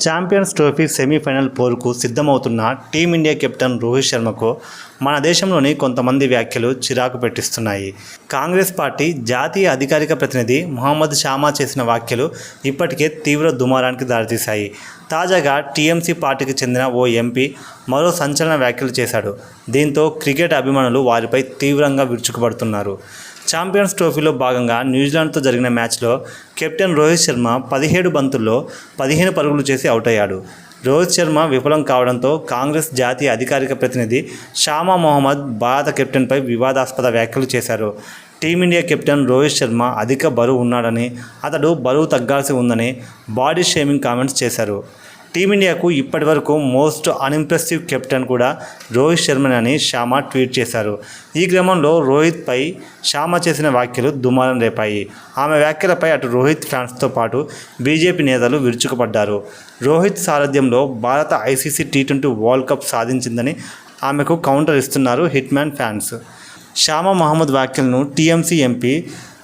Champions trophy semi-final పోరుకు సిద్ధమవుతున్న team India captain Rohit శర్మకు మన దేశంలోని కొంతమంది వ్యాఖ్యలు చిరాకు పెట్టిస్తున్నాయి. కాంగ్రెస్ పార్టీ జాతీయ అధికారిక ప్రతినిధి మొహమ్మద్ షామా చేసిన వ్యాఖ్యలు ఇప్పటికే తీవ్ర దుమారానికి దారితీశాయి. తాజాగా టీఎంసీ పార్టీకి చెందిన ఓ ఎంపీ మరో సంచలన వ్యాఖ్యలు చేశాడు. దీంతో క్రికెట్ అభిమానులు వారిపై తీవ్రంగా విరుచుకుపడుతున్నారు. ఛాంపియన్స్ ట్రోఫీలో భాగంగా న్యూజిలాండ్తో జరిగిన మ్యాచ్లో కెప్టెన్ రోహిత్ శర్మ 17 బంతుల్లో 15 పరుగులు చేసి అవుట్ అయ్యాడు. రోహిత్ శర్మ విఫలం కావడంతో కాంగ్రెస్ జాతీయ అధికారిక ప్రతినిధి షామా మొహమ్మద్ భారత కెప్టెన్పై వివాదాస్పద వ్యాఖ్యలు చేశారు. టీమిండియా కెప్టెన్ రోహిత్ శర్మ అధిక బరువు ఉన్నాడని, అతడు బరువు తగ్గాల్సి ఉందని బాడీ షేమింగ్ కామెంట్స్ చేశారు. టీమిండియాకు ఇప్పటివరకు మోస్ట్ అన్ఇంప్రెసివ్ కెప్టెన్ కూడా రోహిత్ శర్మని షామా ట్వీట్ చేశారు. ఈ క్రమంలో రోహిత్పై షామా చేసిన వ్యాఖ్యలు దుమారం రేపాయి. ఆమె వ్యాఖ్యలపై అటు రోహిత్ ఫ్యాన్స్తో పాటు బీజేపీ నేతలు విరుచుకుపడ్డారు. రోహిత్ సారథ్యంలో భారత ఐసీసీ టీ20 వరల్డ్ కప్ సాధించిందని ఆమెకు కౌంటర్ ఇస్తున్నారు హిట్మ్యాన్ ఫ్యాన్స్. షామా మహమ్మద్ వ్యాఖ్యలను టీఎంసీ ఎంపీ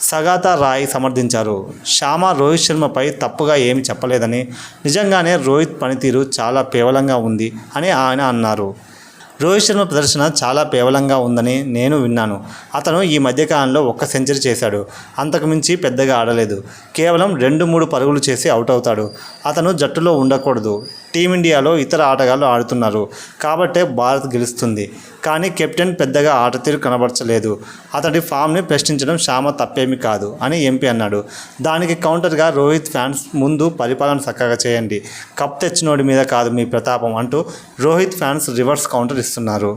సగాతా రాయ్ సమర్థించారు. షామా రోహిత్ శర్మపై తప్పుగా ఏమీ చెప్పలేదని, నిజంగానే రోహిత్ పనితీరు చాలా పేలవంగా ఉంది అని ఆయన అన్నారు. రోహిత్ శర్మ ప్రదర్శన చాలా పేలవంగా ఉందని నేను విన్నాను. అతను ఈ మధ్యకాలంలో 1 సెంచరీ చేశాడు. అంతకు మించి పెద్దగా ఆడలేదు. కేవలం 2-3 పరుగులు చేసి అవుట్ అవుతాడు. అతను జట్టులో ఉండకూడదు. టీమిండియాలో ఇతర ఆటగాళ్లు ఆడుతున్నారు కాబట్టే భారత్ గెలుస్తుంది. కానీ కెప్టెన్ పెద్దగా ఆటతీరు కనబరచలేదు. అతడి ఫామ్ని ప్రశ్నించడం షామా తప్పేమీ కాదు అని ఎంపీ అన్నాడు. దానికి కౌంటర్గా రోహిత్ ఫ్యాన్స్ ముందు పరిపాలన చక్కగా చేయండి, కప్ తెచ్చినోడి మీద కాదు మీ ప్రతాపం అంటూ రోహిత్ ఫ్యాన్స్ రివర్స్ కౌంటర్ ఇస్తున్నారు.